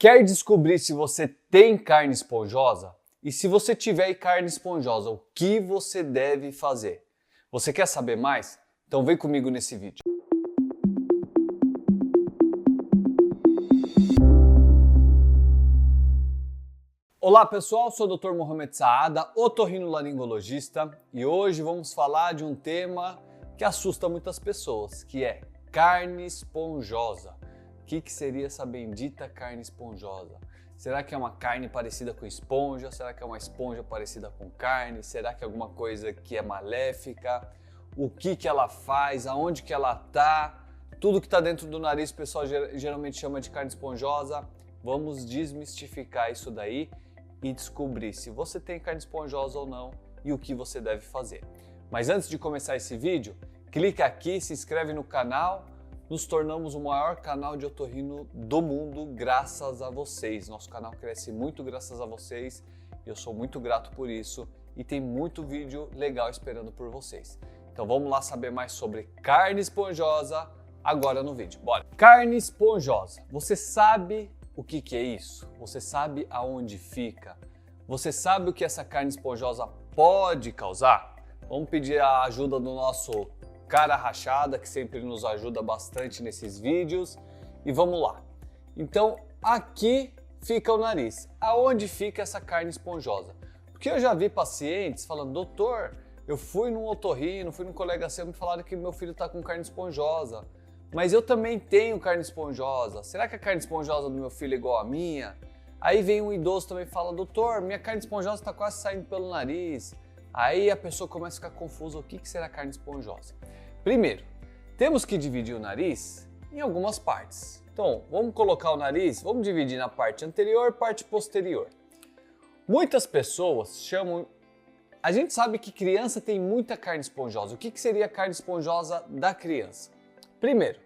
Quer descobrir se você tem carne esponjosa? E se você tiver carne esponjosa, o que você deve fazer? Você quer saber mais? Então vem comigo nesse vídeo. Olá pessoal, sou o Dr. Mohamed Saada, otorrinolaringologista, e hoje vamos falar de um tema que assusta muitas pessoas, que é carne esponjosa. O que seria essa bendita carne esponjosa? Será que é uma carne parecida com esponja? Será que é uma esponja parecida com carne? Será que é alguma coisa que é maléfica? O que ela faz? Aonde que ela está? Tudo que está dentro do nariz o pessoal geralmente chama de carne esponjosa. Vamos desmistificar isso daí e descobrir se você tem carne esponjosa ou não e o que você deve fazer. Mas antes de começar esse vídeo, clica aqui, se inscreve no canal. Nos tornamos o maior canal de otorrino do mundo graças a vocês. Nosso canal cresce muito graças a vocês e eu sou muito grato por isso e tem muito vídeo legal esperando por vocês. Então vamos lá saber mais sobre carne esponjosa agora no vídeo. Bora! Carne esponjosa. Você sabe o que é isso? Você sabe aonde fica? Você sabe o que essa carne esponjosa pode causar? Vamos pedir a ajuda do nosso cara rachada, que sempre nos ajuda bastante nesses vídeos. E vamos lá. Então, aqui fica o nariz. Aonde fica essa carne esponjosa? Porque eu já vi pacientes falando, doutor, eu fui num otorrino, fui num colega seu, me falaram que meu filho está com carne esponjosa. Mas eu também tenho carne esponjosa. Será que a carne esponjosa do meu filho é igual à minha? Aí vem um idoso também e fala, doutor, minha carne esponjosa está quase saindo pelo nariz. Aí a pessoa começa a ficar confusa, o que será carne esponjosa? Primeiro, temos que dividir o nariz em algumas partes. Então, vamos colocar o nariz, vamos dividir na parte anterior e parte posterior. Muitas pessoas chamam... A gente sabe que criança tem muita carne esponjosa. O que seria a carne esponjosa da criança? Primeiro,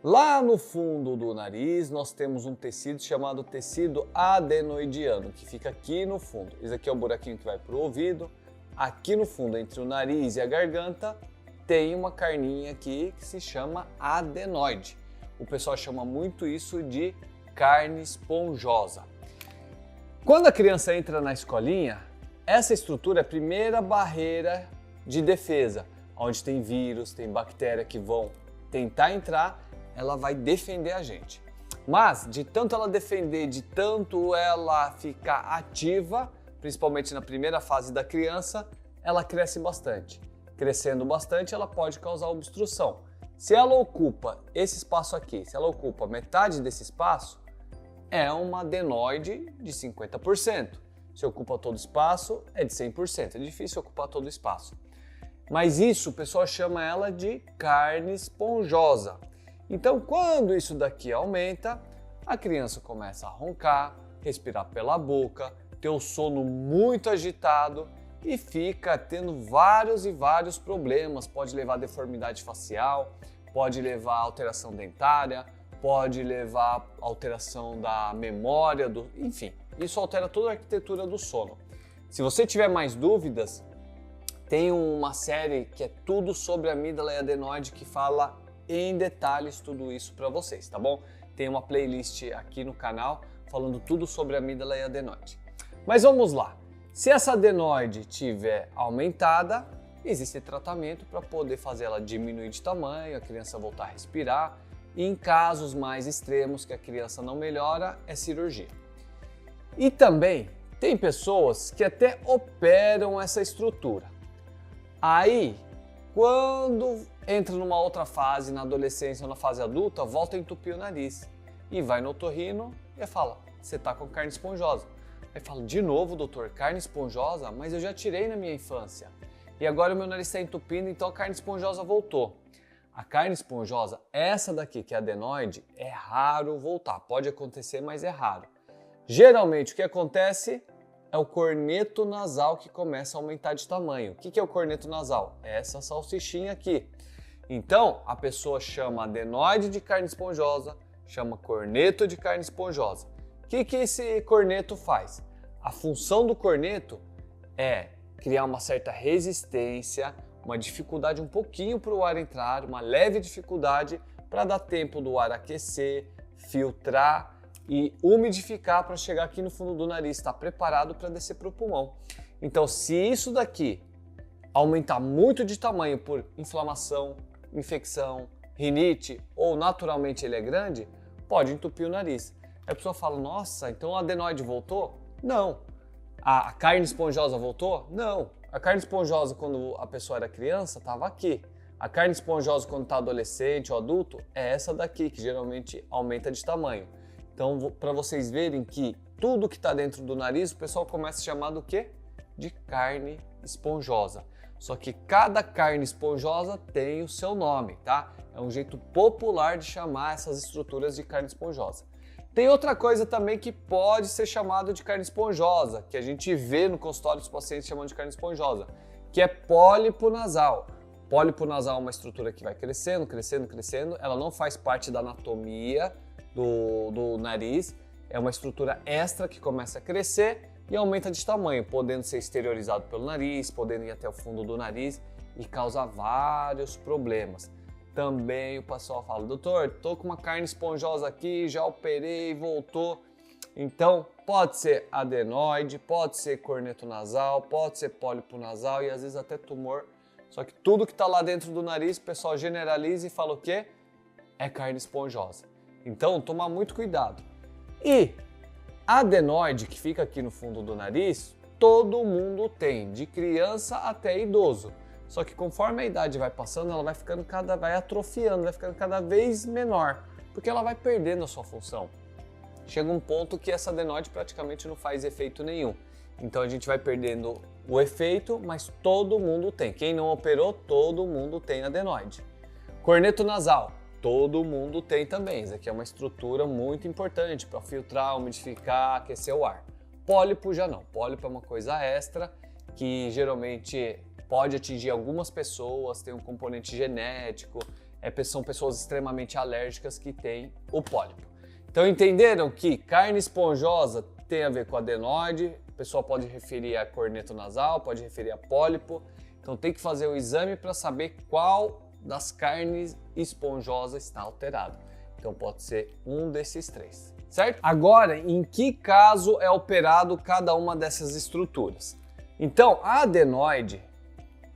lá no fundo do nariz nós temos um tecido chamado tecido adenoidiano, que fica aqui no fundo. Esse aqui é o buraquinho que vai para o ouvido. Aqui no fundo, entre o nariz e a garganta, tem uma carninha aqui que se chama adenoide. O pessoal chama muito isso de carne esponjosa. Quando a criança entra na escolinha, essa estrutura é a primeira barreira de defesa, onde tem vírus, tem bactéria que vão tentar entrar, ela vai defender a gente. Mas, de tanto ela defender, de tanto ela ficar ativa, principalmente na primeira fase da criança, ela cresce bastante. Crescendo bastante, ela pode causar obstrução. Se ela ocupa esse espaço aqui, se ela ocupa metade desse espaço, é uma adenoide de 50%. Se ocupa todo o espaço, é de 100%. É difícil ocupar todo o espaço. Mas isso o pessoal chama ela de carne esponjosa. Então, quando isso daqui aumenta, a criança começa a roncar, respirar pela boca, ter o sono muito agitado e fica tendo vários e vários problemas. Pode levar a deformidade facial, pode levar a alteração dentária, pode levar a alteração da memória, enfim, isso altera toda a arquitetura do sono. Se você tiver mais dúvidas, tem uma série que é tudo sobre amígdala e adenoide que fala em detalhes tudo isso para vocês, tá bom? Tem uma playlist aqui no canal falando tudo sobre amígdala e adenoide. Mas vamos lá. Se essa adenoide tiver aumentada, existe tratamento para poder fazer ela diminuir de tamanho, a criança voltar a respirar. E em casos mais extremos que a criança não melhora, é cirurgia. E também tem pessoas que até operam essa estrutura. Aí, quando entra numa outra fase, na adolescência ou na fase adulta, volta a entupir o nariz. E vai no otorrino e fala, você está com carne esponjosa. Aí fala, de novo, doutor, carne esponjosa? Mas eu já tirei na minha infância. E agora o meu nariz está entupindo, então a carne esponjosa voltou. A carne esponjosa, essa daqui, que é a adenoide, é raro voltar. Pode acontecer, mas é raro. Geralmente o que acontece é o corneto nasal que começa a aumentar de tamanho. O que é o corneto nasal? É essa salsichinha aqui. Então, a pessoa chama adenoide de carne esponjosa, chama corneto de carne esponjosa. O que esse corneto faz? A função do corneto é criar uma certa resistência, uma dificuldade um pouquinho para o ar entrar, uma leve dificuldade para dar tempo do ar aquecer, filtrar e umidificar para chegar aqui no fundo do nariz, está preparado para descer para o pulmão. Então, se isso daqui aumentar muito de tamanho por inflamação, infecção, rinite ou naturalmente ele é grande, pode entupir o nariz. Aí a pessoa fala, nossa, então o adenoide voltou? Não. A carne esponjosa voltou? Não. A carne esponjosa quando a pessoa era criança estava aqui. A carne esponjosa quando está adolescente ou adulto é essa daqui, que geralmente aumenta de tamanho. Então, para vocês verem que tudo que está dentro do nariz, o pessoal começa a chamar do quê? De carne esponjosa. Só que cada carne esponjosa tem o seu nome, tá? É um jeito popular de chamar essas estruturas de carne esponjosa. Tem outra coisa também que pode ser chamado de carne esponjosa, que a gente vê no consultório dos pacientes chamando de carne esponjosa, que é pólipo nasal. Pólipo nasal é uma estrutura que vai crescendo, crescendo, crescendo. Ela não faz parte da anatomia do nariz. É uma estrutura extra que começa a crescer e aumenta de tamanho, podendo ser exteriorizado pelo nariz, podendo ir até o fundo do nariz e causar vários problemas. Também o pessoal fala, doutor, tô com uma carne esponjosa aqui, já operei, voltou. Então, pode ser adenoide, pode ser corneto nasal, pode ser pólipo nasal e às vezes até tumor. Só que tudo que está lá dentro do nariz, o pessoal generaliza e fala o quê? É carne esponjosa. Então, tomar muito cuidado. E adenoide, que fica aqui no fundo do nariz, todo mundo tem, de criança até idoso. Só que conforme a idade vai passando, ela vai ficando vai atrofiando, vai ficando cada vez menor, porque ela vai perdendo a sua função. Chega um ponto que essa adenoide praticamente não faz efeito nenhum. Então a gente vai perdendo o efeito, mas todo mundo tem. Quem não operou, todo mundo tem adenoide. Corneto nasal, todo mundo tem também. Isso aqui é uma estrutura muito importante para filtrar, umidificar, aquecer o ar. Pólipo já não. Pólipo é uma coisa extra que geralmente pode atingir algumas pessoas, tem um componente genético, são pessoas extremamente alérgicas que têm o pólipo. Então entenderam que carne esponjosa tem a ver com adenoide, a pessoa pode referir a corneto nasal, pode referir a pólipo, então tem que fazer o exame para saber qual das carnes esponjosas está alterado. Então pode ser um desses três, certo? Agora, em que caso é operado cada uma dessas estruturas? Então, a adenoide,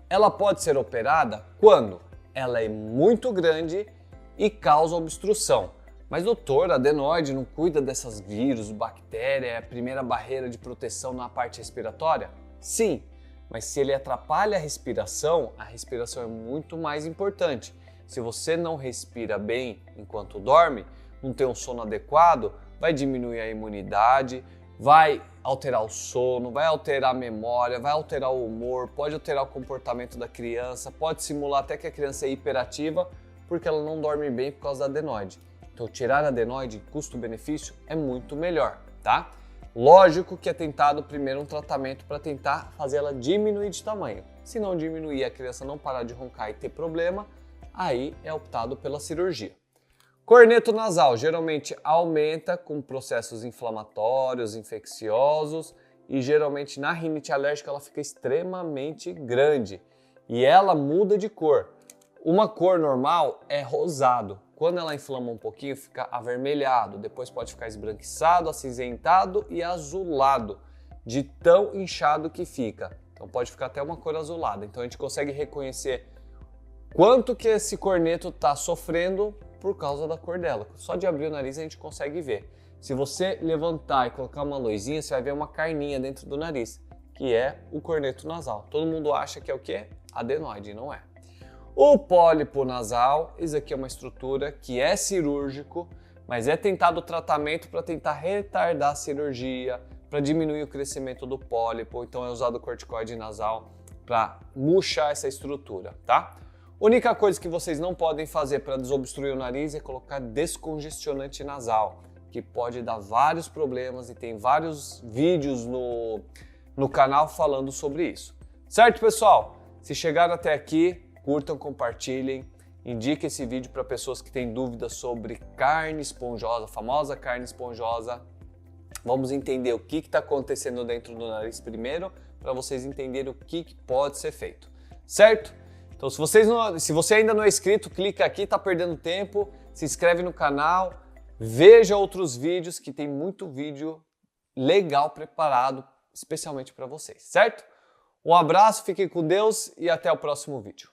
ela pode ser operada quando ela é muito grande e causa obstrução. Mas doutor, a adenoide não cuida dessas vírus, bactérias, é a primeira barreira de proteção na parte respiratória? Sim, mas se ele atrapalha a respiração é muito mais importante. Se você não respira bem enquanto dorme, não tem um sono adequado, vai diminuir a imunidade, vai alterar o sono, vai alterar a memória, vai alterar o humor, pode alterar o comportamento da criança, pode simular até que a criança é hiperativa porque ela não dorme bem por causa da adenoide. Então tirar a adenoide, custo-benefício, é muito melhor, tá? Lógico que é tentado primeiro um tratamento para tentar fazer ela diminuir de tamanho. Se não diminuir, a criança não parar de roncar e ter problema, aí é optado pela cirurgia. Corneto nasal geralmente aumenta com processos inflamatórios, infecciosos e geralmente na rinite alérgica ela fica extremamente grande e ela muda de cor. Uma cor normal é rosado. Quando ela inflama um pouquinho, fica avermelhado, depois pode ficar esbranquiçado, acinzentado e azulado, de tão inchado que fica. Então pode ficar até uma cor azulada. Então a gente consegue reconhecer quanto que esse corneto está sofrendo por causa da cor dela. Só de abrir o nariz a gente consegue ver. Se você levantar e colocar uma luzinha, você vai ver uma carninha dentro do nariz, que é o corneto nasal. Todo mundo acha que é o quê? Adenoide, não é. O pólipo nasal, isso aqui é uma estrutura que é cirúrgico, mas é tentado tratamento para tentar retardar a cirurgia, para diminuir o crescimento do pólipo, então é usado o corticoide nasal para murchar essa estrutura, tá? Única coisa que vocês não podem fazer para desobstruir o nariz é colocar descongestionante nasal, que pode dar vários problemas e tem vários vídeos no canal falando sobre isso. Certo, pessoal? Se chegaram até aqui, curtam, compartilhem, indiquem esse vídeo para pessoas que têm dúvidas sobre carne esponjosa, a famosa carne esponjosa. Vamos entender o que está acontecendo dentro do nariz primeiro, para vocês entenderem o que pode ser feito, certo? Então se você ainda não é inscrito, clica aqui, está perdendo tempo, se inscreve no canal, Veja outros vídeos, que tem muito vídeo legal preparado especialmente para vocês, certo? Um abraço, fiquem com Deus e até o próximo vídeo.